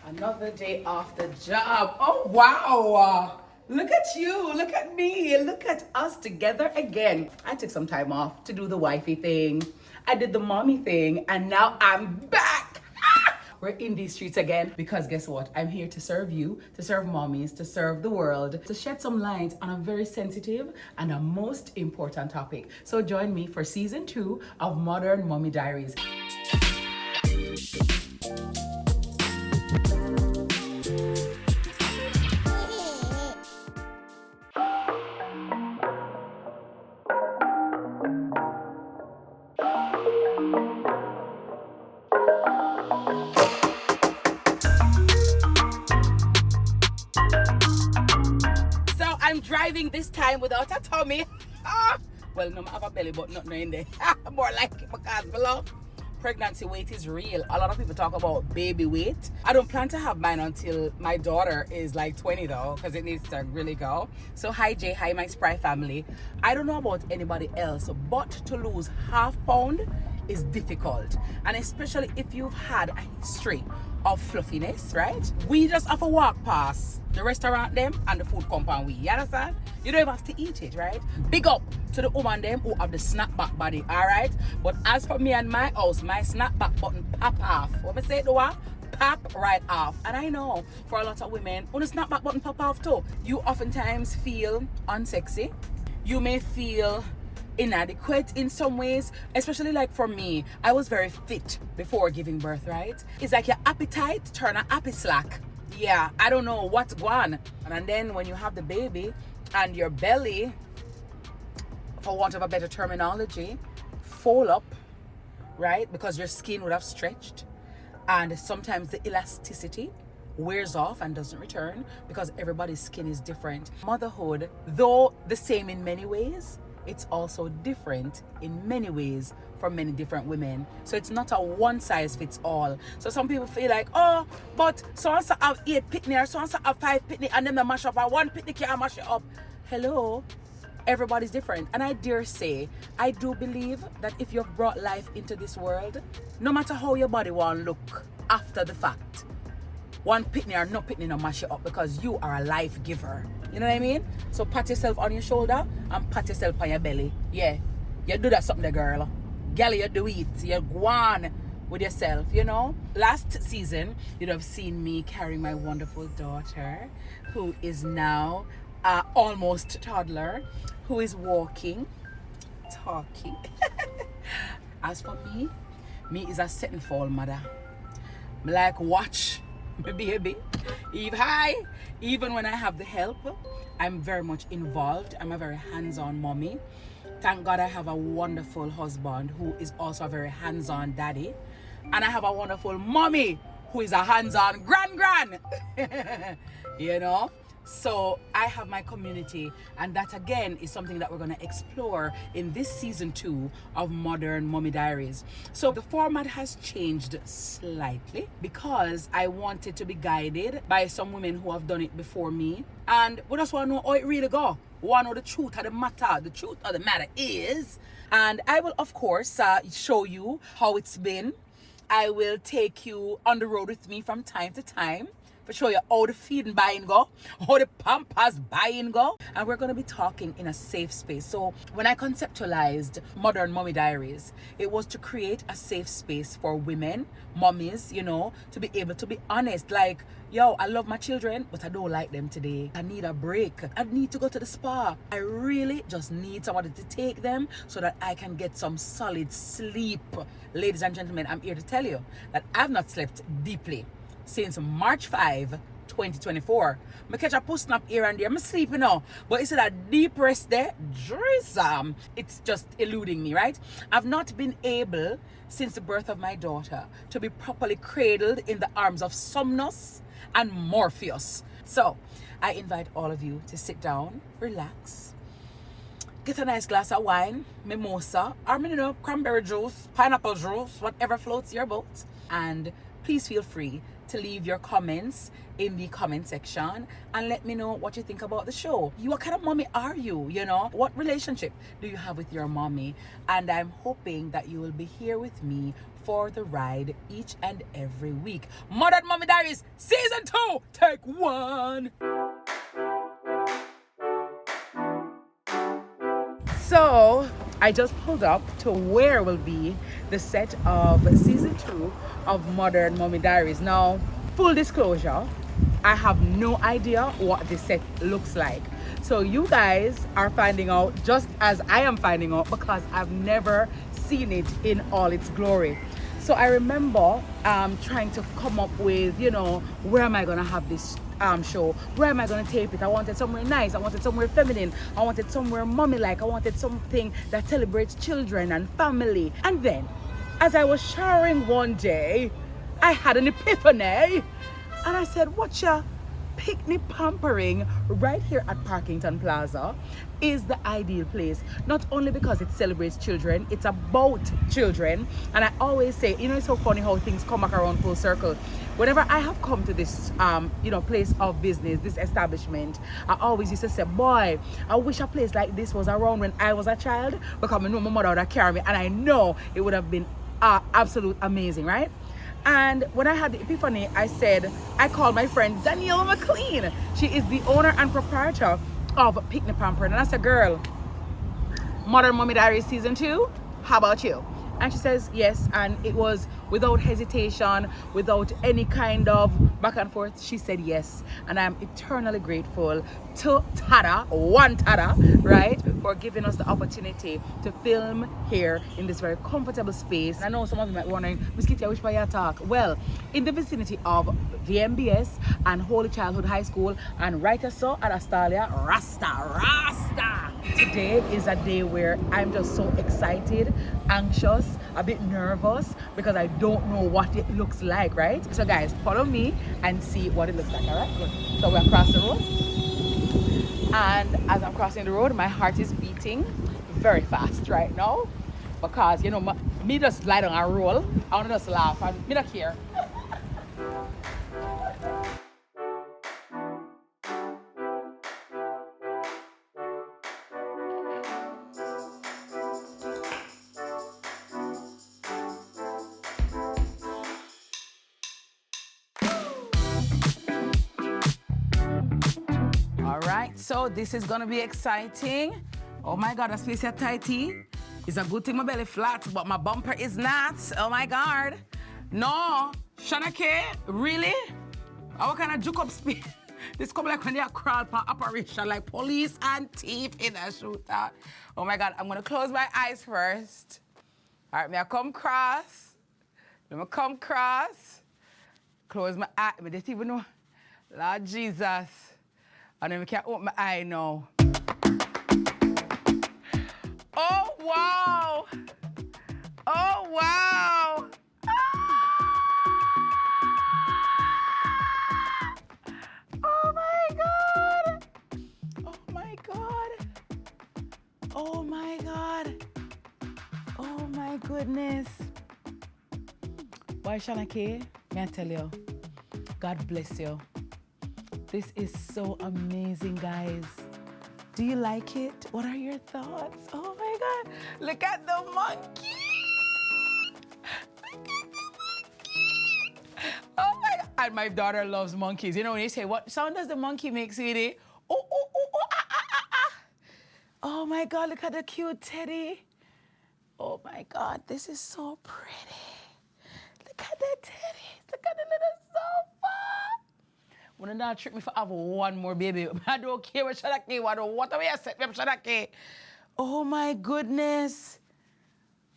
Another day off the job. Oh, wow. Look at you. Look at me. Look at us together again. I took some time off to do the wifey thing. I did the mommy thing. And now I'm back. We're in these streets again because guess what? I'm here to serve you, to serve mommies, to serve the world, to shed some light on a very sensitive and a most important topic. So join me for season 2 of Modern Mommy Diaries. I'm driving this time without a tummy. Well, no, I have a belly, but nothing in there. More like it because below. Pregnancy weight is real. A lot of people talk about baby weight. I don't plan to have mine until my daughter is like 20 though, because it needs to really go. So hi Jay, hi my Spry family. I don't know about anybody else, but to lose half pound is difficult. And especially if you've had a history of fluffiness, right? We just have to walk past the restaurant them and the food compound you understand? You don't even have to eat it, right? Big up to the woman them who have the snapback body, alright? But as for me and my house, my snapback button pop off. What I say to what? Pop right off. And I know for a lot of women, when the snapback button pop off too, you oftentimes feel unsexy. You may feel inadequate in some ways, especially like for me. I was very fit before giving birth, right? It's like your appetite turn a happy slack. Yeah, I don't know what's going. And then when you have the baby and your belly, for want of a better terminology, fold up, right? Because your skin would have stretched, and sometimes the elasticity wears off and doesn't return because everybody's skin is different. Motherhood, though the same in many ways, it's also different in many ways for many different women. So it's not a one size fits all. So some people feel like, oh, but so-and-so have 8 pitney or so-and-so have 5 pitney and then they mash up and 1 pitney can't mash it up. Hello, everybody's different. And I dare say, I do believe that if you've brought life into this world, no matter how your body won't look after the fact, 1 pitney or no pitney no mash it up because you are a life giver. You know what I mean? So pat yourself on your shoulder and pat yourself on your belly. Yeah, you do that something there, girl. Girl, you do it. You go on with yourself, you know? Last season, you'd have seen me carrying my wonderful daughter, who is now almost toddler, who is walking, talking. As for me is a set and fall mother. Me like watch my baby. Even when I have the help, I'm very much involved. I'm a very hands-on mommy. Thank God I have a wonderful husband who is also a very hands-on daddy. And I have a wonderful mommy who is a hands-on gran. You know? So I have my community, and that again is something that we're going to explore in this season 2 of Modern Mommy Diaries. So the format has changed slightly because I wanted to be guided by some women who have done it before me, and we just want to know how it really go. We want to know the truth of the matter. The truth of the matter is, and I will of course show you how it's been. I will take you on the road with me from time to time for show you how the feeding buying go, how the pampers buying go. And we're going to be talking in a safe space. So when I conceptualized Modern Mommy Diaries, it was to create a safe space for women, mommies, you know, to be able to be honest. Like, yo, I love my children, but I don't like them today. I need a break. I need to go to the spa. I really just need somebody to take them so that I can get some solid sleep. Ladies and gentlemen, I'm here to tell you that I've not slept deeply since March 5, 2024. I catch a post snap here and there. I'm sleeping now. But it's a deep rest there. It's just eluding me, right? I've not been able, since the birth of my daughter, to be properly cradled in the arms of Somnus and Morpheus. So, I invite all of you to sit down, relax, get a nice glass of wine, mimosa, or cranberry juice, pineapple juice, whatever floats your boat, and please feel free to leave your comments in the comment section and let me know what you think about the show. What kind of mommy are you? You know, what relationship do you have with your mommy? And I'm hoping that you will be here with me for the ride each and every week. Modern Mommy Diaries Season 2, Take 1. So I just pulled up to where will be the set of Season 2 of Modern Mommy Diaries. Now, full disclosure, I have no idea what the set looks like. So you guys are finding out just as I am finding out, because I've never seen it in all its glory. So I remember trying to come up with, you know, where am I gonna have this show? Where am I gonna tape it? I wanted somewhere nice, I wanted somewhere feminine, I wanted somewhere mommy-like, I wanted something that celebrates children and family. And then, as I was showering one day, I had an epiphany. And I said, what ya? Picnic pampering right here at Parkington Plaza is the ideal place. Not only because it celebrates children, it's about children. And I always say, you know, it's so funny how things come back around full circle. Whenever I have come to this, you know, place of business, this establishment, I always used to say, boy, I wish a place like this was around when I was a child, because I know my mother would have carried me, and I know it would have been absolute amazing, right? And when I had the epiphany, I called my friend Danielle McLean. She is the owner and proprietor of Picnic Pampering. And I said, girl, Modern Mommy Diaries Season 2, how about you? And she says, yes. And it was without hesitation, without any kind of back and forth. She said yes. And I'm eternally grateful to Tada, right, for giving us the opportunity to film here in this very comfortable space. And I know some of you might be wondering, Miss Kitty, which way you talk? Well, in the vicinity of VMBS and Holy Childhood High School, and right so at Astalia, Rasta. Today is a day where I'm just so excited, anxious, a bit nervous, because I don't know what it looks like, right? So guys, follow me and see what it looks like, all right? Good. So we're across the road. And as I'm crossing the road, my heart is beating very fast right now, because, you know, me just lie down and roll. I want to just laugh, and me not care. All right, so this is gonna be exciting. Oh my God, that space here tighty. It's a good thing my belly flat, but my bumper is not. Oh my God. No, Shanake, really? How kind of juke up speed? This come like when they are crawl for operation, like police and thief in a shootout. Oh my God, I'm gonna close my eyes first. All right, may I come cross? Let me come cross. Close my eye. I just even know. Lord Jesus. And then we can open my eye now. Oh, wow. Oh, wow. Oh, my God. Oh, my God. Oh, my God. Oh, my goodness. Why, Shanake? May I tell you? God bless you. This is so amazing, guys. Do you like it? What are your thoughts? Oh my God, look at the monkey. Look at the monkey. Oh my God. And my daughter loves monkeys. You know, when you say, what sound does the monkey make, sweetie? Oh, oh, oh, oh, ah, ah, ah, ah. Oh my God, look at the cute teddy. Oh my God, this is so pretty. Look at the teddy. Look at the little sofa. When you not trick me for have one more baby, I don't care what Shadake, I don't what way I set me up Shadake. Oh my goodness.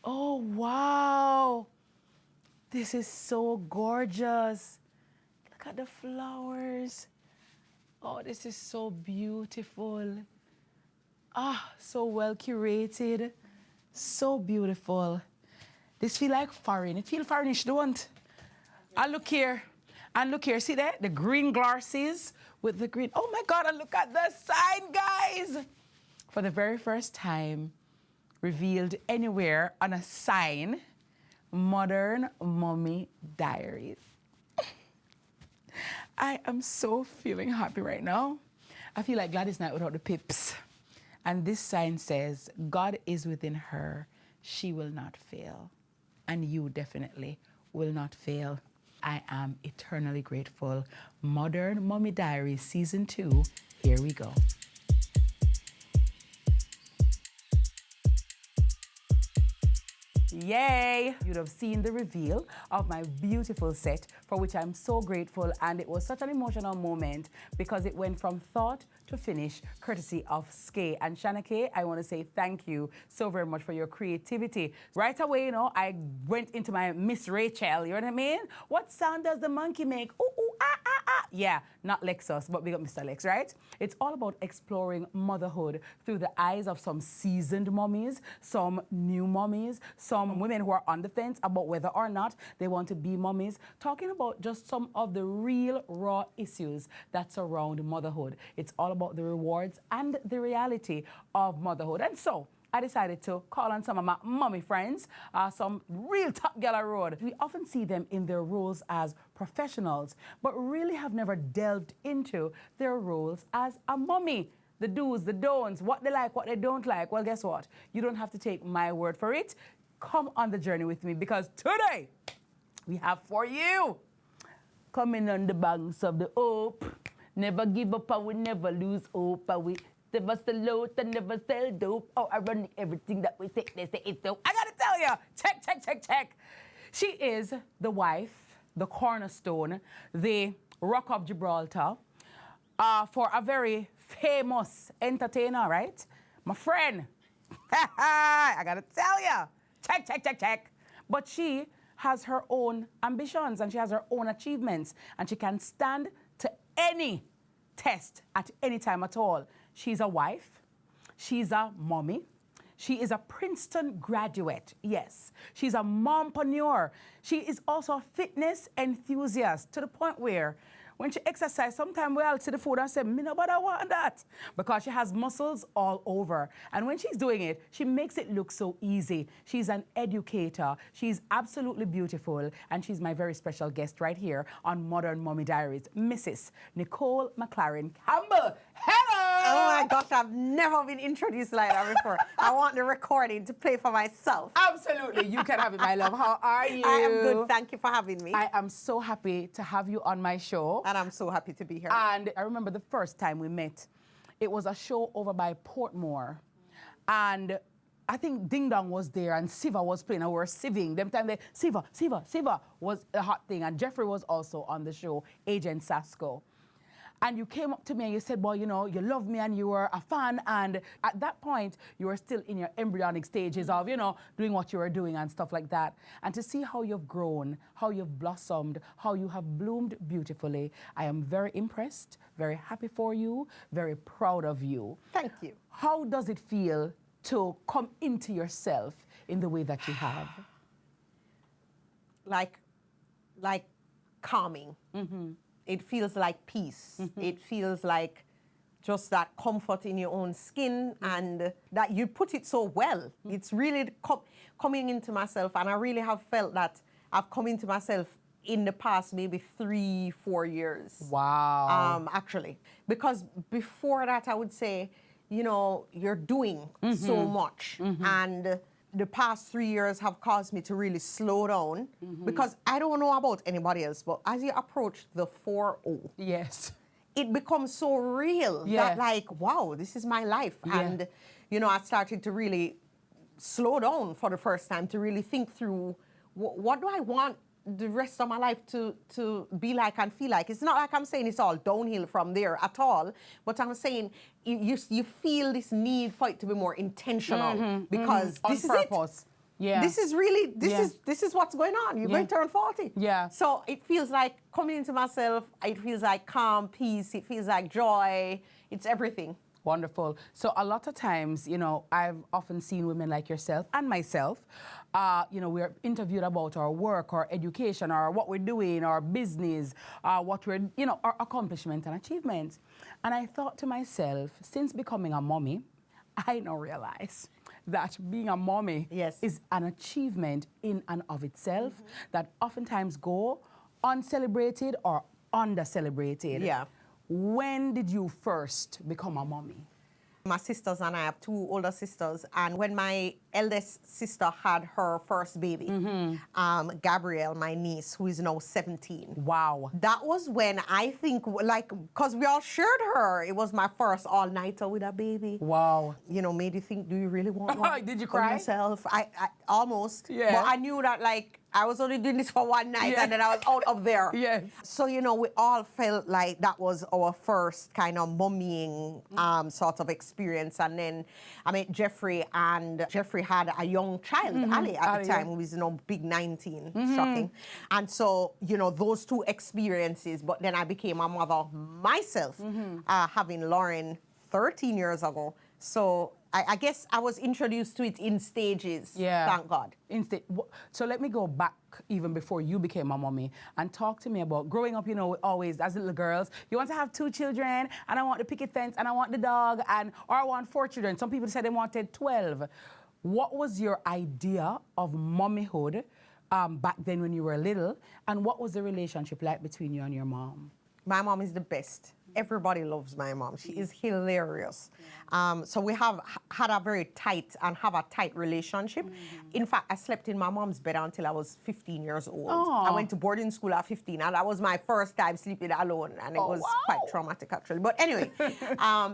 Oh wow. This is so gorgeous. Look at the flowers. Oh, this is so beautiful. Ah, so well curated. So beautiful. This feel like foreign. It feel foreignish, don't? And look here. And look here, see that? The green glasses with the green. Oh my God, and look at the sign, guys. For the very first time, revealed anywhere on a sign, Modern Mommy Diaries. I am so feeling happy right now. I feel like Gladys Knight without the pips. And this sign says, God is within her. She will not fail. And you definitely will not fail. I am eternally grateful. Modern Mommy Diaries Season 2. Here we go. Yay! You'd have seen the reveal of my beautiful set, for which I'm so grateful, and it was such an emotional moment because it went from thought to finish, courtesy of Skay. And Shanake, I want to say thank you so very much for your creativity. Right away, you know, I went into my Miss Rachel, you know what I mean? What sound does the monkey make? Ooh, ooh, ah, ah, ah. Yeah, not Lexus, but big up Mr. Lex, right? It's all about exploring motherhood through the eyes of some seasoned mommies, some new mommies, some women who are on the fence about whether or not they want to be mommies, talking about just some of the real raw issues that surround motherhood. It's all about the rewards and the reality of motherhood. And so I decided to call on some of my mommy friends, some real top gal road. We often see them in their roles as professionals, but really have never delved into their roles as a mommy. The do's, the don'ts, what they like, what they don't like. Well, guess what? You don't have to take my word for it. Come on the journey with me, because today we have for you, coming on the banks of the hope. Never give up and we never lose hope. And we never sell out and never sell dope. Oh, ironic, everything that we take, they say it's dope. I gotta tell you, check, check, check, check. She is the wife, the cornerstone, the Rock of Gibraltar, for a very famous entertainer, right? My friend. I gotta tell you. Check, check, check, check. But she has her own ambitions and she has her own achievements, and she can stand to any test at any time at all. She's a wife. She's a mommy. She is a Princeton graduate, yes. She's a mompreneur. She is also a fitness enthusiast, to the point where when she exercises, sometimes we all see the food and say, me nobody want that. Because she has muscles all over. And when she's doing it, she makes it look so easy. She's an educator. She's absolutely beautiful. And she's my very special guest right here on Modern Mommy Diaries, Mrs. Nicole McLaren Campbell. Hello! Oh my gosh, I've never been introduced like that before. I want the recording to play for myself. Absolutely. You can have it, my love. How are you? I am good. Thank you for having me. I am so happy to have you on my show. And I'm so happy to be here. And I remember the first time we met. It was a show over by Portmore. And I think Ding Dong was there and Siva was playing, and we were sieving. Them time Siva was a hot thing. And Jeffrey was also on the show, Agent Sasko. And you came up to me and you said, well, you know, you love me and you were a fan. And at that point, you were still in your embryonic stages of, you know, doing what you were doing and stuff like that. And to see how you've grown, how you've blossomed, how you have bloomed beautifully, I am very impressed, very happy for you, very proud of you. Thank you. How does it feel to come into yourself in the way that you have? Like calming. Mm-hmm. It feels like peace. Mm-hmm. It feels like just that comfort in your own skin, and that you put it so well. Mm-hmm. It's really coming into myself, and I really have felt that I've come into myself in the past maybe 3-4 years. Wow. Actually. Because before that, I would say, you know, you're doing so much. Mm-hmm. And the past 3 years have caused me to really slow down, because I don't know about anybody else, but as you approach the 4-0, yes, it becomes so real that, like, wow, this is my life. Yeah. And, you know, I started to really slow down for the first time, to really think through what do I want the rest of my life to be like and feel like. It's not like I'm saying it's all downhill from there at all, but I'm saying you feel this need for it to be more intentional, because this is it. Yeah. This is really, this is what's going on. You're going to turn 40. Yeah. So it feels like coming into myself, it feels like calm, peace, it feels like joy, it's everything. Wonderful. So a lot of times, you know, I've often seen women like yourself and myself, you know, we're interviewed about our work, our education, or what we're doing, our business, what we're, you know, our accomplishments and achievements. And I thought to myself, since becoming a mommy, I now realize that being a mommy is an achievement in and of itself that oftentimes go uncelebrated or under-celebrated. Yeah. When did you first become a mommy? My sisters and I have two older sisters, and when my eldest sister had her first baby, Gabrielle, my niece, who is now 17. Wow. That was when I think, like, because we all shared her, it was my first all-nighter with a baby. Wow. You know, made you think, do you really want one? Did you for cry? yourself? I almost. Yeah. But I knew that, like, I was only doing this for one night, Yeah. and then I was out of there. Yes. So, you know, we all felt like that was our first kind of mummying sort of experience. And then I met Jeffrey, and Jeffrey had a young child, Ali, at the time, who was, you know, big 19, shocking. And so, you know, those two experiences, but then I became a mother myself, having Lauren 13 years ago. So I guess I was introduced to it in stages, thank God. So let me go back even before you became a mommy and talk to me about growing up, you know, always as little girls, you want to have 2 children, and I want the picket fence, and I want the dog, or I want 4 children. Some people said they wanted 12. What was your idea of mommyhood back then when you were little, and what was the relationship like between you and your mom? My mom is the best. Everybody loves my mom. She is hilarious. So we have had a very tight and have a tight relationship. In fact, I slept in my mom's bed until I was 15 years old. Aww. I went to boarding school at 15, and that was my first time sleeping alone, and it was quite traumatic, actually. But anyway,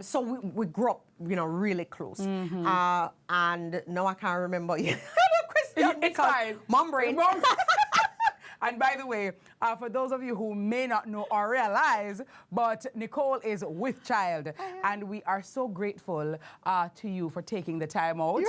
so we grew up, you know, really close. And now I can't remember the question. It's fine. Mom brain. And by the way, for those of you who may not know or realize, but Nicole is with child, and we are so grateful to you for taking the time out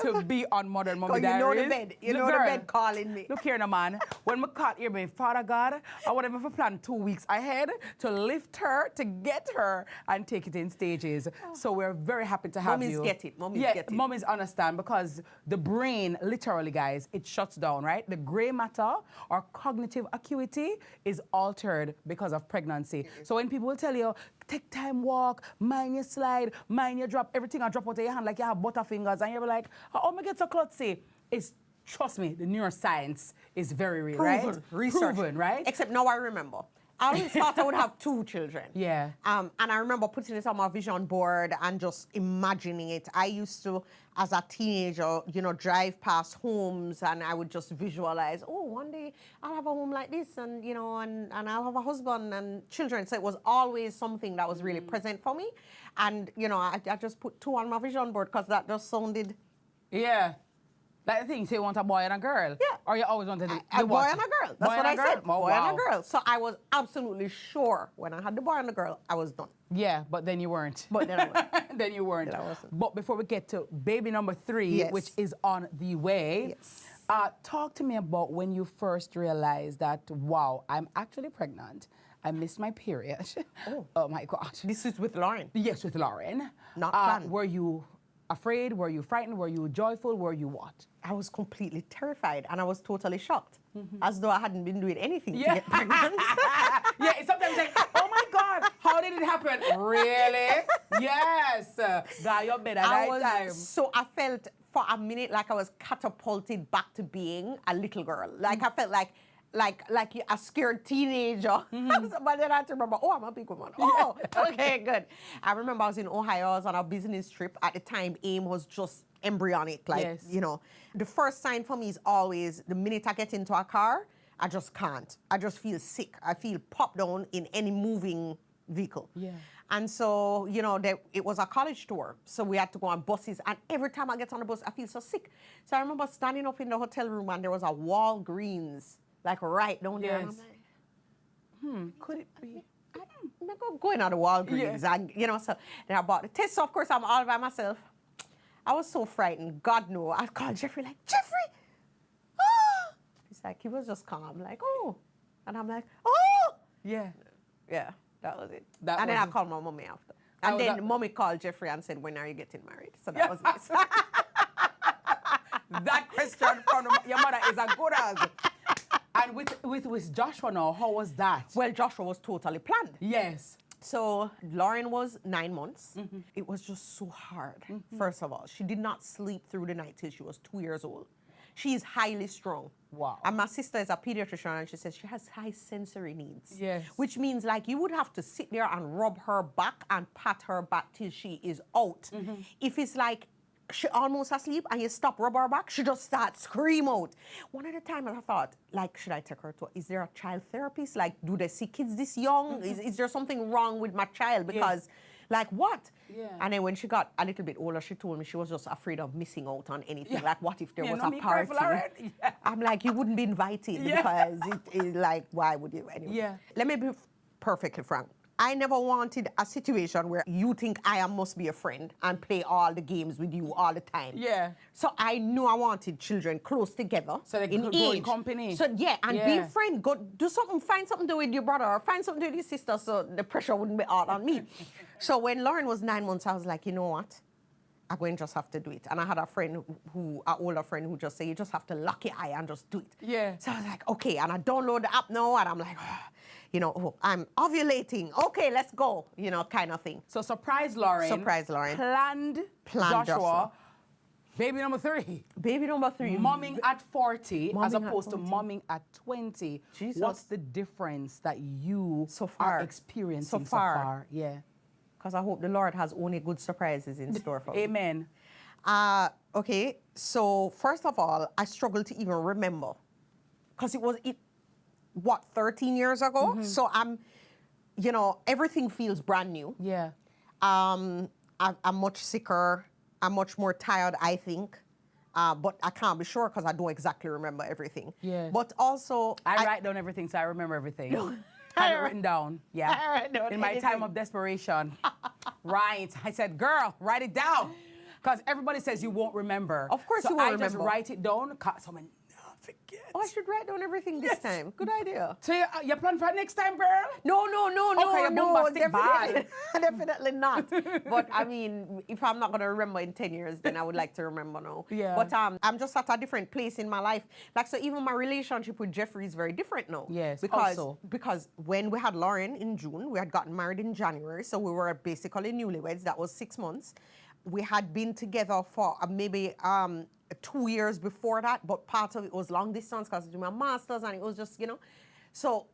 to be on Modern Mommy Diaries. You know the bed. You know the bed calling me. Look here, no man. When I caught here, my Father God, I would have planned 2 weeks ahead to lift her, to get her, and take it in stages. So we're very happy to have you. Mommies get it. Mommies get it. Mommies understand, because the brain, literally, guys, it shuts down, right? The gray matter or cognitive acuity is altered because of pregnancy. So when people will tell you, take time walk, mind your slide, mind your drop, everything I drop out of your hand like you have butterfingers, and you're like, oh, my get so klutzy. Trust me, the neuroscience is very real, right? Proven, right? Except now I remember. I always thought I would have 2 children. Yeah. And I remember putting it on my vision board and just imagining it. I used to, as a teenager, you know, drive past homes, and I would just visualize, oh, one day I'll have a home like this, and, you know, and I'll have a husband and children. So it was always something that was really present for me. And, you know, I just put 2 on my vision board because that just sounded... Yeah. Like the thing, say you want a boy and a girl? Yeah. Or you always wanted a boy and a girl. That's what I said. Oh, boy and a girl. So I was absolutely sure when I had the boy and the girl, I was done. Yeah, but then you weren't. But then I wasn't. Then you weren't. Then I wasn't. But before we get to baby number 3, which is on the way, talk to me about when you first realized that, wow, I'm actually pregnant. I missed my period. Oh my God. This is with Lauren? Yes, with Lauren. Not planned. Were you afraid? Were you frightened? Were you joyful? Were you what? I was completely terrified, and I was totally shocked, as though I hadn't been doing anything to get pregnant. Yeah, it's sometimes like, oh my God, how did it happen? Really? Yes. Got your bed at night time. So I felt for a minute like I was catapulted back to being a little girl. Like I felt like a scared teenager. But then I had to remember, oh, I'm a big woman. Oh, okay, good. I remember I was in Ohio. I was on a business trip. At the time, AIM was just embryonic. Like, you know, the first sign for me is always the minute I get into a car, I just can't. I just feel sick. I feel popped down in any moving vehicle. Yeah. And so, you know, it was a college tour. So we had to go on buses. And every time I get on the bus, I feel so sick. So I remember standing up in the hotel room, and there was a Walgreens, like right down there. And I'm like, could it be? I'm not going out of Walgreens. And, you know, so then I bought the test. So, of course, I'm all by myself. I was so frightened. God no. I called Jeffrey, like, Jeffrey! Oh! He's like, he was just calm, like, oh. And I'm like, oh! Yeah. Yeah, that was it. And then I called my mommy after. And then mommy called Jeffrey and said, when are you getting married? So that was nice. That question from your mother is a good answer. And with Joshua now, how was that? Well, Joshua was totally planned. Yes. So Lauren was 9 months. It was just so hard, first of all. She did not sleep through the night till she was 2 years old. She's highly strung. Wow. And my sister is a pediatrician, and she says she has high sensory needs. Yes. Which means like you would have to sit there and rub her back and pat her back till she is out. If it's like she almost asleep and you stop rub her back, she just starts scream out. One at a time I thought, like, should I take her to, is there a child therapist? Like, do they see kids this young? Is there something wrong with my child? Because like what? Yeah. And then when she got a little bit older, she told me she was just afraid of missing out on anything. Like, what if there was a party? I'm like, you wouldn't be invited because it like, why would you anyway? Yeah. Let me be perfectly frank. I never wanted a situation where you think I must be a friend and play all the games with you all the time. Yeah. So I knew I wanted children close together. So they could go in company. So yeah, and be a friend. Go do something, find something to do with your brother or find something to do with your sister so the pressure wouldn't be all on me. So when Lauren was 9 months, I was like, you know what? I'm going to just have to do it. And I had a friend an older friend who just said, you just have to lock your eye and just do it. Yeah. So I was like, okay. And I download the app now and I'm like, I'm ovulating. Okay, let's go, kind of thing. So surprise Lauren. Planned Joshua. Baby number 3. Baby number 3. Momming at 40 as opposed to momming at 20. Jesus. What's the difference that you are experiencing so far? Yeah. Because I hope the Lord has only good surprises in store for me. Amen. Okay, so first of all, I struggle to even remember. Because 13 years ago? So I'm, everything feels brand new. Yeah. I'm much sicker. I'm much more tired, I think. But I can't be sure because I don't exactly remember everything. Yeah. But also... I write down everything, so I remember everything. I have it written down. Yeah. In my time of desperation. Right. I said, girl, write it down. Because everybody says you won't remember. Of course you won't remember. I just write it down. Someone forget. Oh, I should write down everything this time. Good idea. So you plan for next time, girl? No, definitely, definitely not. But I mean, if I'm not gonna remember in 10 years, then I would like to remember now. Yeah. But I'm just at a different place in my life. Like, so even my relationship with Jeffrey is very different now. Yes. Because when we had Lauren in June, we had gotten married in January, so we were basically newlyweds. That was 6 months. We had been together for maybe 2 years before that, but part of it was long distance because I was doing my master's and it was just, So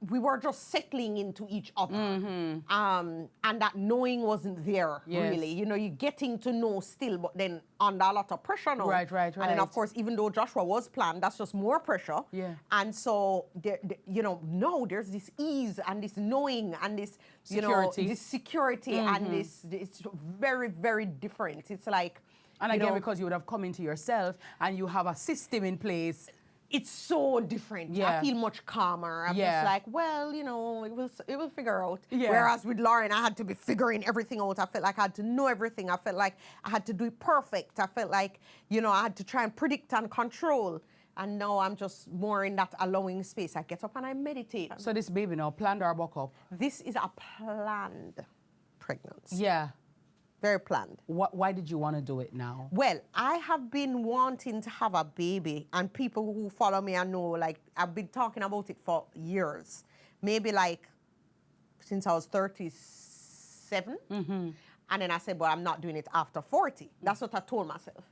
we were just settling into each other. And that knowing wasn't there, really. You're getting to know still, but then under a lot of pressure now. Right. And then, of course, even though Joshua was planned, that's just more pressure. Yeah. And so, now there's this ease and this knowing and this, security. This security and this, it's very, very different. It's like... And again, because you would have come into yourself and you have a system in place. It's so different. Yeah. I feel much calmer. I'm just like, well, it will figure out. Yeah. Whereas with Lauren, I had to be figuring everything out. I felt like I had to know everything. I felt like I had to do it perfect. I felt like, I had to try and predict and control. And now I'm just more in that allowing space. I get up and I meditate. So this baby now, planned or buck up? This is a planned pregnancy. Yeah. Very planned. Why did you want to do it now? Well, I have been wanting to have a baby, and people who follow me and know, like, I've been talking about it for years. Maybe like since I was 37. And then I said, well, I'm not doing it after 40. That's what I told myself.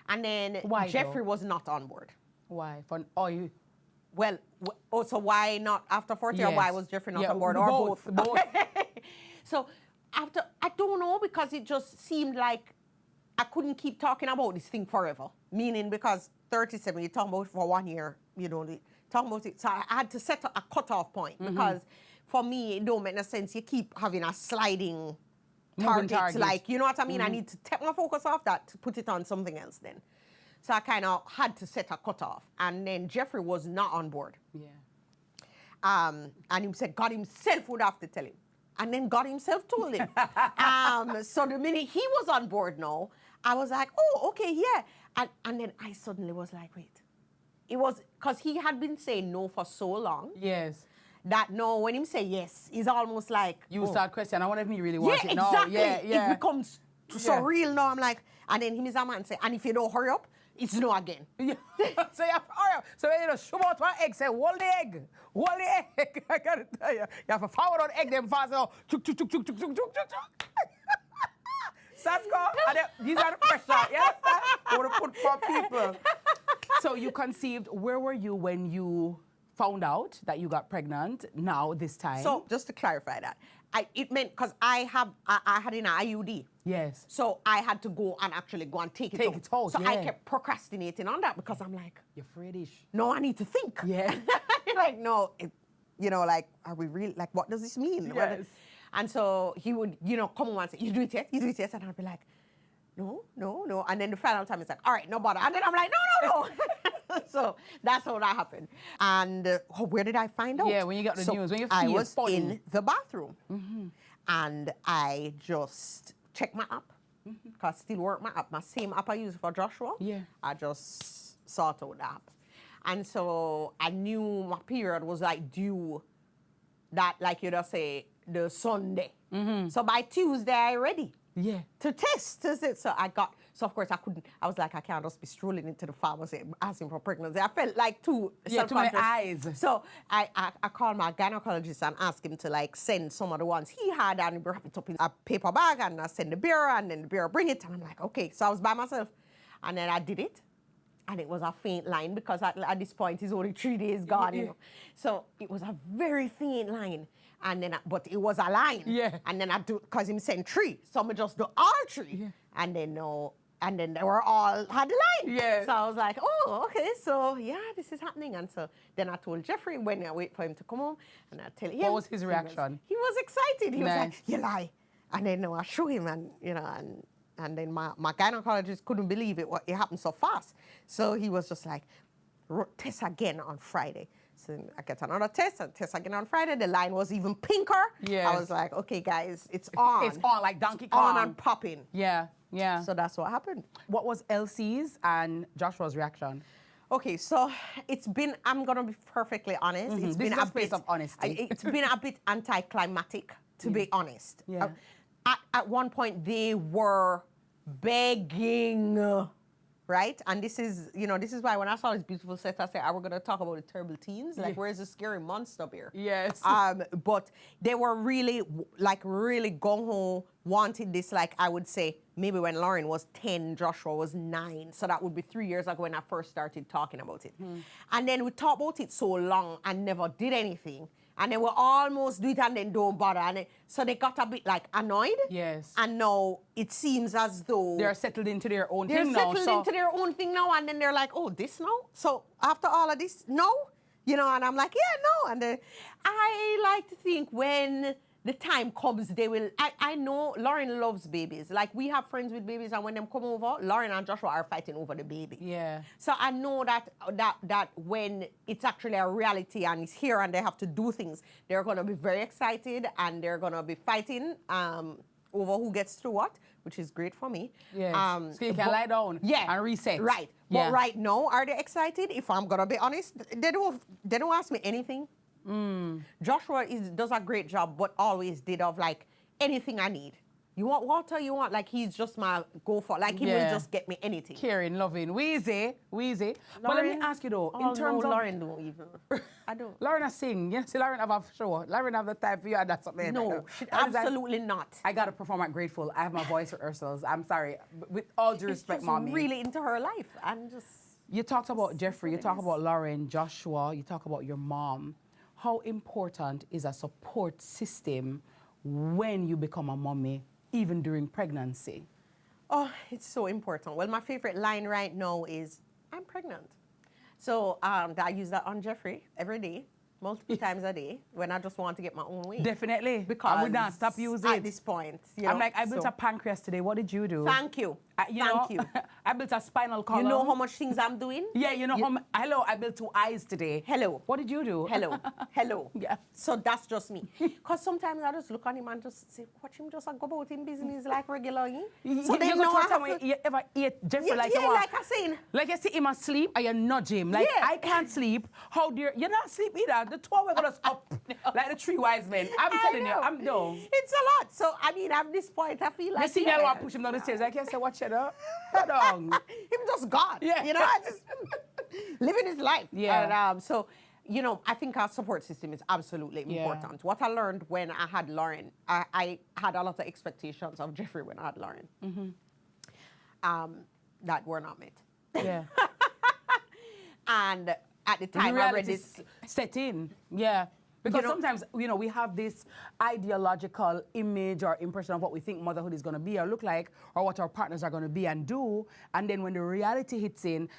And then Jeffrey was not on board. Why? Well, so why not after 40 or why was Jeffrey not on board? Or both. So I don't know, because it just seemed like I couldn't keep talking about this thing forever. Meaning, because 37, you're talking about it for 1 year, talking about it. So I had to set a cutoff point, because for me, it don't make no sense. You keep having a sliding target. Like, you know what I mean? I need to take my focus off that to put it on something else then. So I kind of had to set a cutoff. And then Jeffrey was not on board. Yeah. And he said God himself would have to tell him. And then God himself told him. So the minute he was on board now, I was like, oh, okay, yeah. And then I suddenly was like, wait. It was because he had been saying no for so long. Yes. That no, when him say yes, it's almost like... You start questioning, I wonder if he really wants it. Exactly. No, yeah. It becomes so real now. I'm like, and then him is a man say, and if you don't hurry up, it's no again. Yeah. So you have to hurry up. So when you shoot out one egg, say, hold the egg. Hold the egg. I got to tell you. You have to forward on egg them fast. Chuk, chuk, chuk, chuk, chuk, chuk, chuk, chuk. Sasko, these are the pressure. Yes, I want to put for people. So you conceived. Where were you when you found out that you got pregnant? Now this time. So just to clarify that, it meant because I had an IUD. Yes. So I had to go and actually go and take it out. So I kept procrastinating on that because I'm like, you're afraid-ish. No, I need to think. Yeah. Like, no, like, are we really, like, what does this mean? Yes. And so he would, come on and say, you do it yet? You do it yet? And I'd be like, no. And then the final time it's like, all right, no bother. And then I'm like, no. So that's how that happened. And where did I find out? Yeah, when you got the news, when you feel I was funny. in the bathroom. And I just checked my app. Because I still work my app. My same app I use for Joshua. Yeah. I just sort out the app. And so I knew my period was like due that, like you just say, the Sunday. So by Tuesday, I ready. Yeah. To test. So of course I couldn't, I was like, I can't just be strolling into the pharmacy asking for pregnancy. I felt like too many eyes. So I called my gynecologist and asked him to like send some of the ones he had and wrap it up in a paper bag and I send the bearer and then the bearer bring it. And I'm like, okay. So I was by myself and then I did it. And it was a faint line because at this point it's only 3 days gone, So it was a very faint line. And then, but it was a line. Yeah. And then I do, because him sent 3. So I just do all 3. Yeah. And then they were all had the line. Yeah. So I was like, oh, okay. So yeah, this is happening. And so then I told Jeffrey when I wait for him to come home. And I tell him. What was his reaction? He was excited. He was Nice. like, you lie. And then I show him and, and then my gynecologist couldn't believe it happened so fast. So he was just like, test again on Friday. So I get another test and test again on Friday. The line was even pinker. Yes. I was like, okay, guys, it's on. It's on like Donkey It's Kong. on and popping. Yeah. So that's what happened. What was Elsie's and Joshua's reaction? Okay, so it's been, I'm going to be perfectly honest. It's This been is a space of honesty. It's been a bit anticlimactic, to be honest. Yeah. At one point, they were begging, right? And this is why when I saw this beautiful set, I said, we're going to talk about the terrible teens. Like, where's the scary monster here? Yes. But they were really gung-ho, wanted this, like, I would say, maybe when Lauren was 10, Joshua was 9. So that would be 3 years ago when I first started talking about it. And then we talked about it so long and never did anything. And then we almost do it and then don't bother. And so they got a bit like annoyed. Yes. And now it seems as though they're settled into their own thing now. They're settled into their own thing now. And then they're like, oh, this now? So after all of this, no? And I'm like, yeah, no. And I like to think when the time comes, they will. I know Lauren loves babies. Like, we have friends with babies, and when them come over, Lauren and Joshua are fighting over the baby. Yeah. So I know that when it's actually a reality and it's here and they have to do things, they're going to be very excited and they're going to be fighting over who gets through what, which is great for me. Yes. So you can lie down and reset. Right. Yeah. But right now, are they excited? If I'm going to be honest, they don't ask me anything. Joshua does a great job, but always did of like anything I need. You want water? You want, like, he's just my go for. Like, he will just get me anything. Caring, loving, wheezy. But let me ask you though, in terms of Lauren don't even. I don't. Lauren sing. Yeah, see, Lauren have a show. Lauren have the time for you and that's something. No, absolutely not. I gotta perform at Grateful. I have my voice rehearsals. I'm sorry, with all due respect, just mommy. Really into her life and just. You talked about Jeffrey. You talk about Lauren, Joshua. You talk about your mom. How important is a support system when you become a mommy, even during pregnancy? Oh, it's so important. Well, my favorite line right now is, I'm pregnant. So I use that on Jeffrey every day, multiple times a day, when I just want to get my own way. Definitely. Because I would not stop using it. At this point. I'm like, I built a pancreas today. What did you do? Thank you. Thank you. I built a spinal column. You know how much things I'm doing? Yeah, hello, I built 2 eyes today. Hello. What did you do? Hello. Yeah. So that's just me. Because sometimes I just look at him and just say, watch him just go about him business like regularly. So they know you ever eat Jeffrey like you want. want. Like I saying. Like you see him asleep and you nudge him. Like, I can't sleep. How dare you're not asleep either. The 2 we're going to up like the 3 wise men. I'm telling you, I'm done. It's a lot. So, I mean, at this point, I feel like. You see me, I want to push him down the stairs. I can't say, watch it up. Him just gone. Yeah. I just living his life. Yeah. And, so, I think our support system is absolutely important. What I learned when I had Lauren, I had a lot of expectations of Jeffrey when I had Lauren that were not met. Yeah. And at the time, I read this. Set in, yeah. Because sometimes, we have this ideological image or impression of what we think motherhood is going to be or look like, or what our partners are going to be and do. And then when the reality hits in,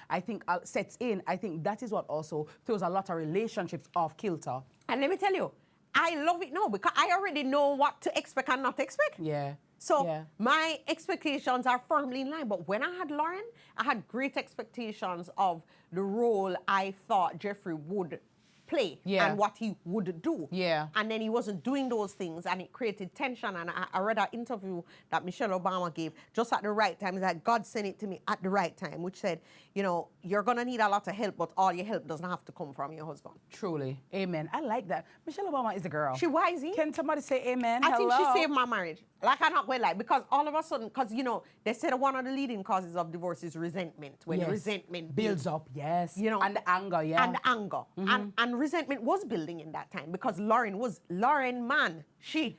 sets in, I think that is what also throws a lot of relationships off kilter. And let me tell you, I love it now because I already know what to expect and not expect. Yeah. So my expectations are firmly in line. But when I had Lauren, I had great expectations of the role I thought Jeffrey would play and what he would do. Yeah. And then he wasn't doing those things, and it created tension. And I read an interview that Michelle Obama gave just at the right time. It's like God sent it to me at the right time, which said, you're going to need a lot of help, but all your help doesn't have to come from your husband. Truly. Amen. I like that. Michelle Obama is a girl. She wisey. Can somebody say amen? I think she saved my marriage. Like, I'm not going to lie, because all of a sudden, because, they said one of the leading causes of divorce is resentment. When resentment builds up, yes. And the anger, And the anger. And resentment was building in that time because Lauren, she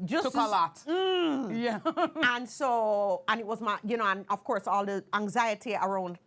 just took a lot. Yeah. and it was and of course all the anxiety around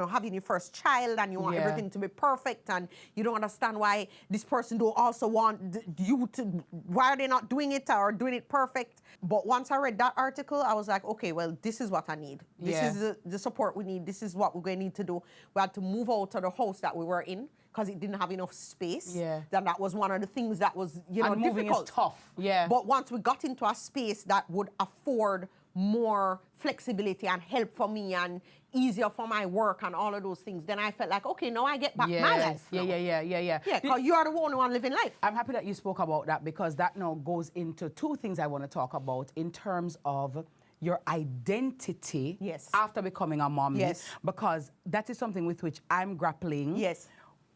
having your first child, and you want everything to be perfect, and you don't understand why this person don't also want you to, why are they not doing it or doing it perfect? But once I read that article, I was like, okay, well, this is what I need. This is the support we need. This is what we're going to need to do. We had to move out of the house that we were in because it didn't have enough space. Yeah. Then that was one of the things that was, and moving difficult. Is tough. Yeah. But once we got into a space that would afford more flexibility and help for me and easier for my work and all of those things, then I felt like, okay, now I get back my life. Yeah. Yeah, because you are the one who are living life. I'm happy that you spoke about that because that now goes into two things I want to talk about in terms of your identity after becoming a mommy. Yes. Because that is something with which I'm grappling. Yes.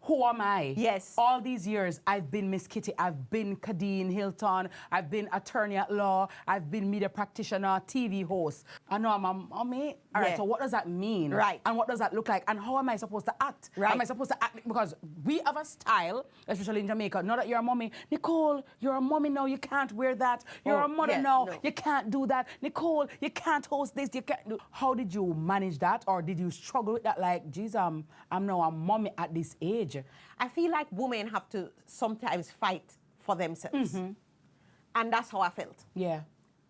Who am I? Yes. All these years, I've been Miss Kitty, I've been Kadeen Hilton, I've been attorney at law, I've been media practitioner, TV host. I know I'm a mommy. All right, so what does that mean? Right. And what does that look like? And how am I supposed to act? Right. Am I supposed to act? Because we have a style, especially in Jamaica, not that you're a mommy. Nicole, you're a mommy now, you can't wear that. You're a mother now, you can't do that. Nicole, you can't host this, you can't do. How did you manage that? Or did you struggle with that? Like, geez, I'm now a mommy at this age. I feel like women have to sometimes fight for themselves. And that's how I felt. Yeah.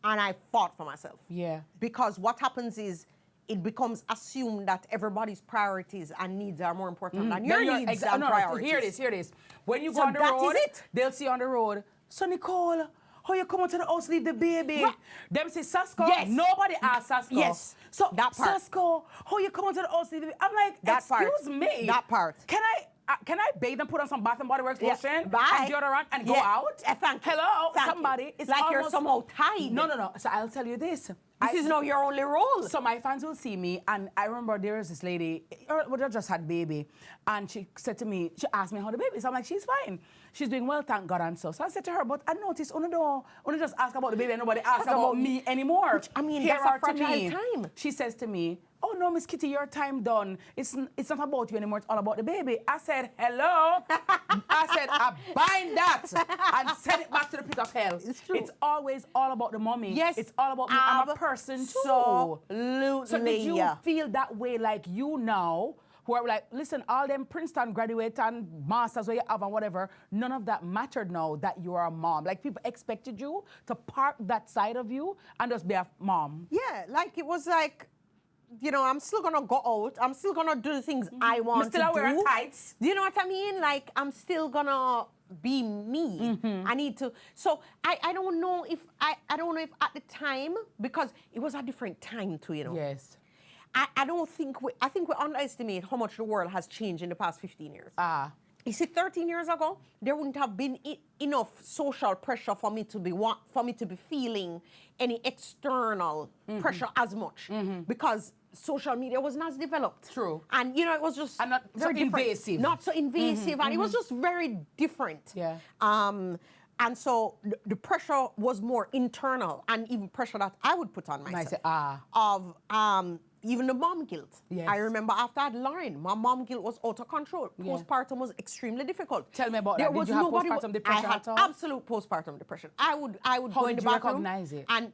And I fought for myself. Yeah. Because what happens is it becomes assumed that everybody's priorities and needs are more important than your needs and priorities. Hear this. When you go on the road, they'll see on the road, so Nicole, how you come out to the house, leave the baby? Right. Them say, Sasko, nobody asks Sasko. Yes, so that part. Sasko, how you come out to the house, leave the baby? I'm like, that excuse me. That part. Can I bathe and put on some Bath and Body Works lotion and deodorant and go out? Hello, somebody. It's like almost, you're somehow tied. No. So I'll tell you this. This is now your only role. So my fans will see me, and I remember there was this lady, who just had baby, and she said to me, she asked me how the baby is. I'm like, she's fine. She's doing well, thank God, and so. So I said to her, but I noticed, only just ask about the baby and nobody asks about me anymore. Which, I mean, that's a fragile time. She says to me, oh no, Miss Kitty, your time done. It's not about you anymore, it's all about the baby. I said, hello? I said, I bind that and send it back to the pit of hell. It's true. It's always all about the mommy. Yes. It's all about me. I'm a person too. Absolutely. So did you feel that way like you now, who are like, listen, all them Princeton graduate and masters where you have and whatever, none of that mattered now that you are a mom. Like people expected you to park that side of you and just be a mom. Yeah, like it was like, I'm still gonna go out. I'm still gonna do the things I want to do. Still wearing tights. Do you know what I mean? Like I'm still gonna be me. I need to. So I don't know if I don't know if at the time, because it was a different time too. Yes. I don't think I think we underestimate how much the world has changed in the past 15 years. You see, 13 years ago, there wouldn't have been enough social pressure for me to be feeling any external pressure as much because social media wasn't as developed. True. And it was just and not so invasive. Not so invasive, and it was just very different. Yeah. And so the pressure was more internal, and even pressure that I would put on myself. Of even the mom guilt. Yes. I remember after I had Lauren, my mom guilt was out of control. Postpartum was extremely difficult. Tell me about that. Did you have postpartum depression I had at all? absolute postpartum depression. I would go in the bathroom. How did you recognize it? And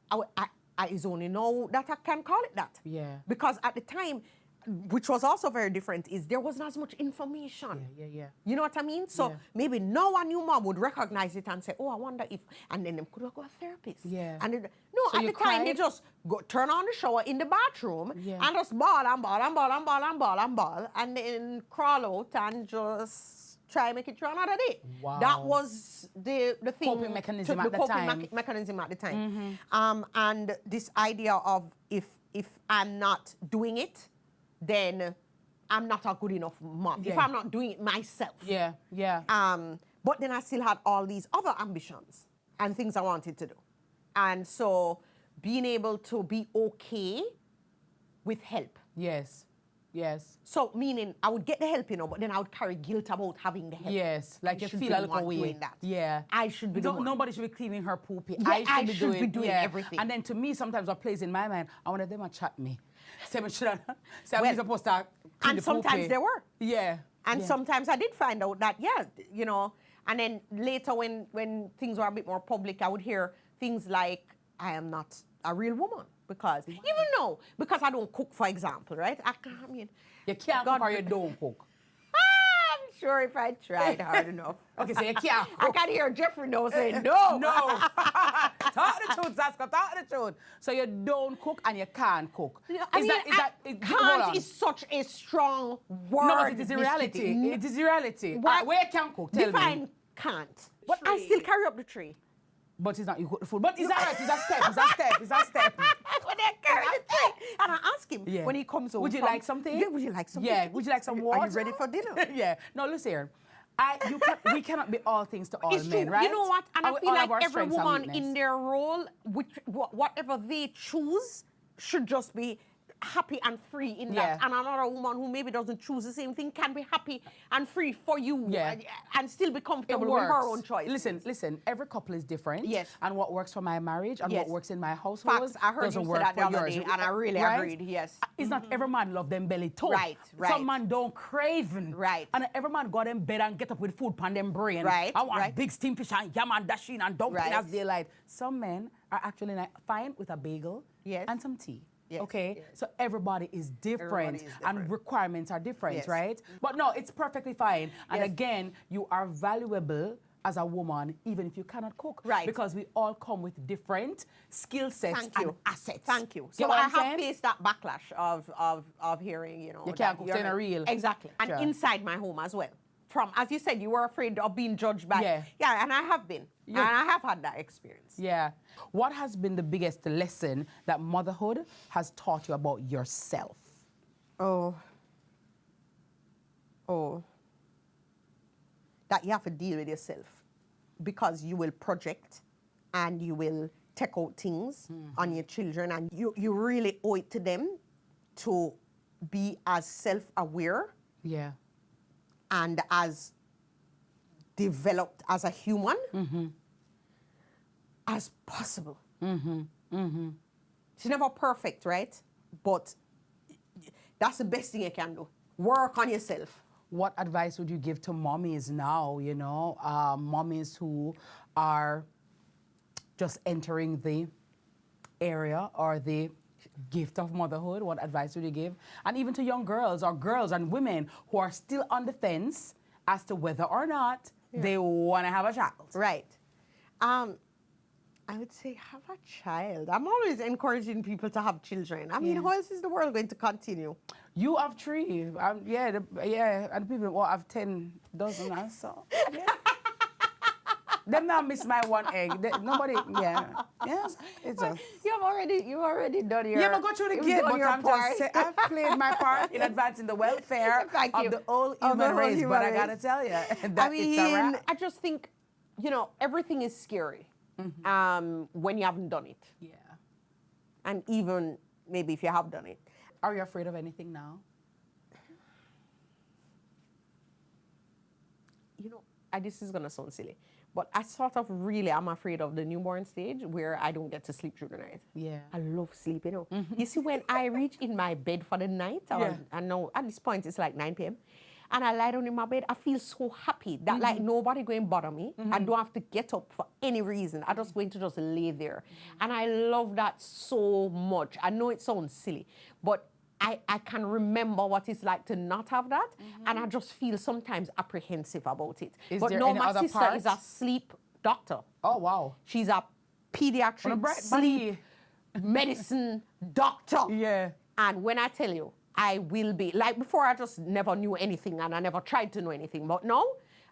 I it's only now that I can call it that. Yeah. Because at the time, which was also very different, is there wasn't as much information. Yeah. You know what I mean? So maybe now a new mom would recognize it and say, oh, I wonder if, and then they could go to a therapist. Yeah. And at So the time, they just turn on the shower in the bathroom and just bawl and then crawl out and just try and make it through another day. Wow. That was the thing. Coping mechanism at the time. Mechanism at the time. And this idea of if I'm not doing it, then I'm not a good enough mom. If I'm not doing it myself. Yeah. But then I still had all these other ambitions and things I wanted to do. And so being able to be okay with help. Yes. So meaning I would get the help, but then I would carry guilt about having the help. Yes, like you feel a little way. That. Yeah. I should be doing. Nobody should be cleaning her poopy. Yeah, I should be doing everything. And then to me, sometimes what plays in my mind, I want them to chat me. Say I'm supposed to clean the sometimes poopy. there were. Yeah. And sometimes I did find out that, and then later when things were a bit more public, I would hear things like, I am not a real woman. Because, because I don't cook, for example, right? I mean... You can't cook or you don't cook? I'm sure if I tried hard enough. Okay, so you can't cook. I can hear Jeffrey now saying no. No. Talk the truth, Zaska, talk the truth. So you don't cook and you can't cook. Can't is such a strong word. No, but it is a reality. It is a reality. Where you can cook? Tell define me. Can't. But I still carry up the tree. But it's not you cook the food. But it's all right. It's a step. It's a step. When I carry the tree. And I ask him when he comes over. Would you like something? Yeah, would you like something? Yeah. Would you like some water? Are you ready for dinner? Yeah. No, listen here. We cannot be all things to all it's men, true. right? You know what? And I feel like every woman and in their role, whatever they choose, should just be happy and free in that. And another woman who maybe doesn't choose the same thing can be happy and free for you and still be comfortable with her own choice. Listen, every couple is different. Yes. And what works for my marriage and what works in my household Facts. I heard you say that the other day, and I really agreed, yes. It's not every man love them belly too. Right. Some man don't craving. Right. And every man go in bed and get up with food pan them brain. Right. I want big steamed fish and yam and dasheen and dumpling as daylight. Some men are actually fine with a bagel and some tea. Yes, okay, yes. so everybody is different and requirements are different, Yes. right? But no, it's perfectly fine. And again, you are valuable as a woman, even if you cannot cook. Right. Because we all come with different skill sets and assets. Thank you. Get So what I I'm have saying? faced that backlash of hearing, You can't cook in a real. Exactly. And inside my home as well. As you said, you were afraid of being judged by. Yeah, and I have been. And I have had that experience. Yeah. What has been the biggest lesson that motherhood has taught you about yourself? Oh. That you have to deal with yourself. Because you will project and you will take out things on your children, and you really owe it to them to be as self-aware and as developed as a human as possible. It's never perfect, right? But that's the best thing you can do. Work on yourself. What advice would you give to mommies now, mommies who are just entering the area or the gift of motherhood? What advice would you give? And even to young girls or girls and women who are still on the fence as to whether or not they want to have a child. Right. I would say have a child. I'm always encouraging people to have children. I mean, how else is the world going to continue? You have 3. And people have 10 dozen or so. Yeah. Them now miss my one egg. Nobody, Yes, it's just... You've already done your... Yeah, but go through the gate, but I'm just saying, I've played my part in advancing the welfare of the whole human race, but I gotta tell you, that it's a wrap. I just think, everything is scary when you haven't done it. Yeah. And even maybe if you have done it. Are you afraid of anything now? This is going to sound silly, but I sort of really am afraid of the newborn stage where I don't get to sleep through the night. Yeah. I love sleep, You see, when I reach in my bed for the night, I know at this point it's like 9 p.m., and I lie down in my bed, I feel so happy that like nobody going to bother me. I don't have to get up for any reason. I'm just going to just lay there. And I love that so much. I know it sounds silly, but I can remember what it's like to not have that, and I just feel sometimes apprehensive about it. Is but there no, any my other sister part? is a sleep doctor. Oh, wow. She's a pediatric sleep medicine doctor. Yeah. And when I tell you, I will be, like before I just never knew anything and I never tried to know anything, but now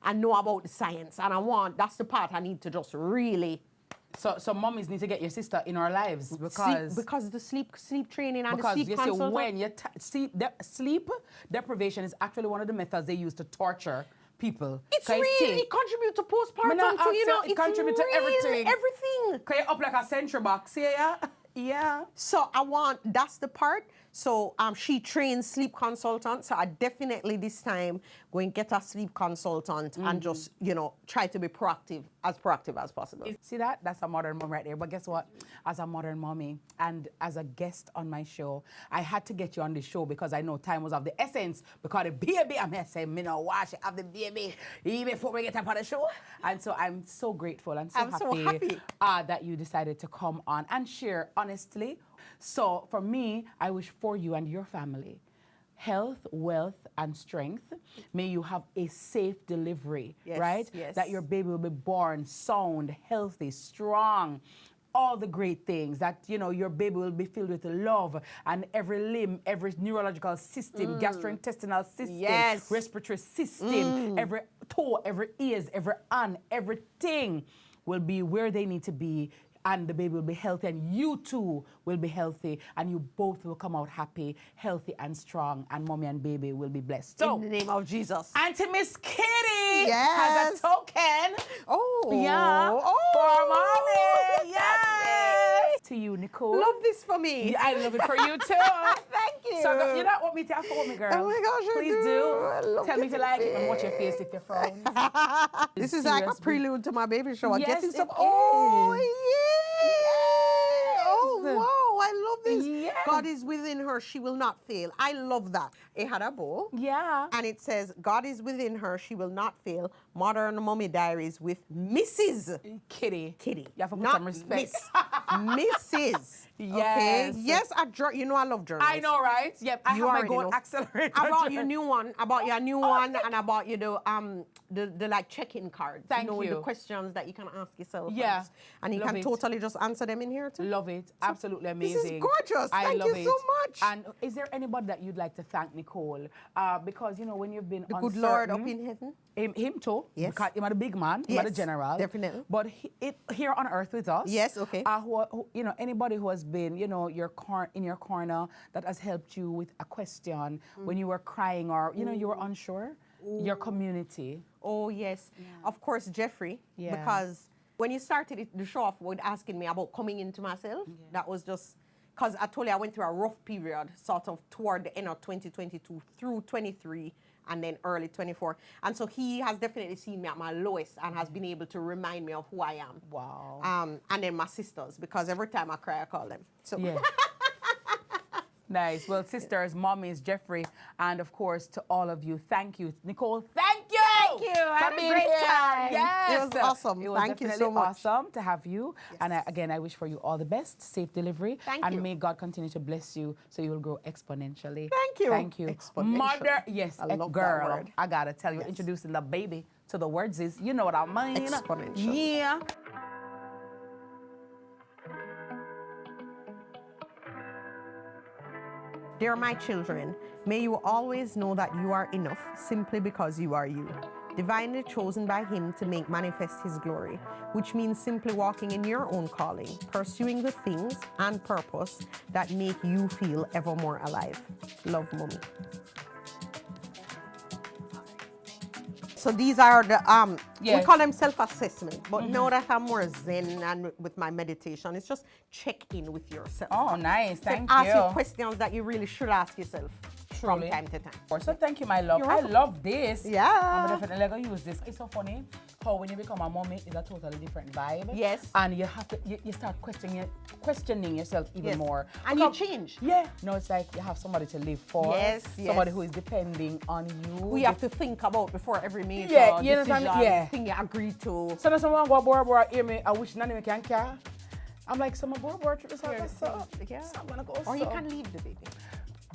I know about the science and that's the part I need to just really. So mummies need to get your sister in our lives because the sleep training and the sleep consultant. When you sleep deprivation is actually one of the methods they use to torture people. It's really it contributes to postpartum too, you know. It contributes to everything. Everything. Can you up like a century box, yeah? Yeah. So that's the part. So she trains sleep consultants. So I definitely this time go and get a sleep consultant and just, try to be proactive as possible. See that? That's a modern mom right there. But guess what? As a modern mommy and as a guest on my show, I had to get you on the show because I know time was of the essence. Because the baby, I'm here saying, me no wash it, have the baby even before we get up on the show. And so I'm so grateful and so happy. That you decided to come on and share honestly. So for me, I wish for you and your family health, wealth, and strength. May you have a safe delivery, right? Yes. That your baby will be born sound, healthy, strong, all the great things. That, your baby will be filled with love and every limb, every neurological system, gastrointestinal system, respiratory system, every toe, every ears, every hand, everything will be where they need to be. And the baby will be healthy, and you too will be healthy, and you both will come out happy, healthy, and strong, and mommy and baby will be blessed. So, in the name of Jesus. Auntie Miss Kitty has a token. For mommy. Yes. To you, Nicole. Love this for me. Yeah, I love it for you too. Thank you. So you don't want me to ask for me, girl? Oh my gosh, please do. Tell me if you like it and watch your face if you're frowning. This is like a prelude to my baby shower. Yes, Getting some. it Oh is. yeah. Oh wow, I love this. Yes. God is within her; she will not fail. I love that. It had a bow. Yeah. And it says, "God is within her; she will not fail." Modern Mommy Diaries with Mrs. Kitty. Kitty. You have to put not some respect. Mrs. Yes. Okay. Yes, I love journals. I know, right? Yep. I have my gold accelerator. I bought your new one. I bought your new one, and I bought you the like check-in cards. Thank With you. the questions that you can ask yourself. Yeah. And you Love can it. totally just answer them in here too. Love it. Absolutely amazing. This is gorgeous. I Thank love you it. so much. And is there anybody that you'd like to thank, Nicole? Because when you've been The uncertain, good Lord up in heaven. Him too. Yes. Because him are the big man. Him are the general. Definitely. But here on earth with us. Yes. Okay. Who anybody who has been in your corner that has helped you with a question when you were crying or you were unsure. Your community. Oh yes. Yeah. Of course, Jeffrey. Yeah. Because when you started the show off with asking me about coming into myself, that was just because I told you I went through a rough period, sort of toward the end of 2022 through 23. And then early 24. And so he has definitely seen me at my lowest and has been able to remind me of who I am. Wow. And then my sisters, because every time I cry, I call them. So. Yeah. Nice. Well, sisters, mommies, Jeffrey, and of course to all of you, thank you. Nicole, thank you. Thank you. I had a great time. Yes. It was awesome. It was Thank you so much. Awesome to have you. Yes. And again, I wish for you all the best, safe delivery. Thank and you. may God continue to bless you so you will grow exponentially. Thank you. Thank you. Exponentially. Mother, yes, I love girl. that word. I gotta tell you, introducing the baby to the words is, you know what I mean? Exponential. Yeah. Dear my children, may you always know that you are enough simply because you are you. Divinely chosen by Him to make manifest His glory, which means simply walking in your own calling, pursuing the things and purpose that make you feel ever more alive. Love, Mommy. So these are the, we call them self-assessment, but now that I'm more zen and with my meditation, it's just check in with yourself. Oh, nice. Thank you. Ask you questions that you really should ask yourself. From time to time. So thank you, my love. You're I welcome. love this. Yeah. I'm definitely going to use this. It's so funny how when you become a mommy, it's a totally different vibe. Yes. And you have to, you start questioning yourself even more. And you change. Yeah. No, it's like you have somebody to live for. Yes, Somebody who is depending on you. We have to think about before every major decision, thing you agree to. So now someone go Bora hear me, I wish none of me can care. I'm like, someone Bora trip is not Yeah. not gonna go Or you can leave the baby.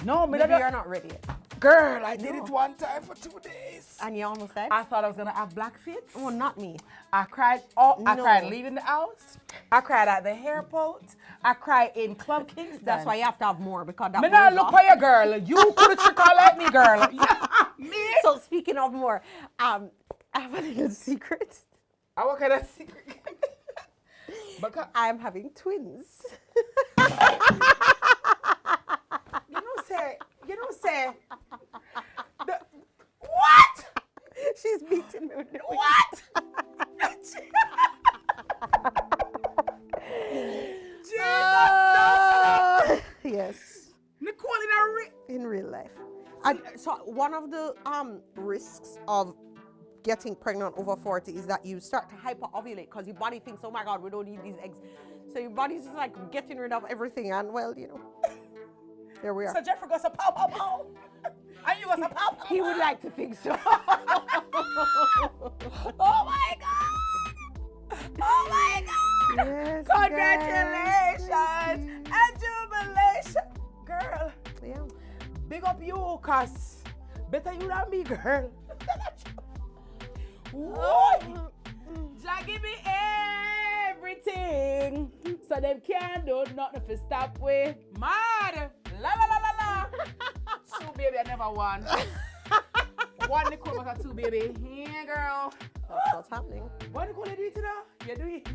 No, Maybe you're not ready yet. Girl, I did it one time for 2 days. And you almost died? I thought I was gonna have black fits. Oh, not me. I cried. I cried leaving the house. I cried at the airport. I cried in Club Kingston. That's why you have to have more, because that Me not look for you, girl. You could have trick out like me, girl. Yeah, me. So speaking of more, I have a little secret. What kind of secret? Because I'm having twins. say. What? She's beating me with the What? Yes. Nicole in real life. And so one of the risks of getting pregnant over 40 is that you start to hyper-ovulate because your body thinks, oh my God, we don't need these eggs. So your body's just like getting rid of everything, and well, you know, there we are. So Jeffrey goes to pow, pow, pow. And you goes to pow, pow, He would like to think so. Oh my God. Oh my God. Yes, congratulations and jubilation. Girl. Yeah. Big up you, cuz better you than me, girl. Whoa. Jah give me everything, so them can't do nothing to stop we. Mad. La la la la la. 2 baby, I never won. 1 Nicole, but 2 baby. Yeah, girl. That's what's happening. What Nicole you do it today? You do it.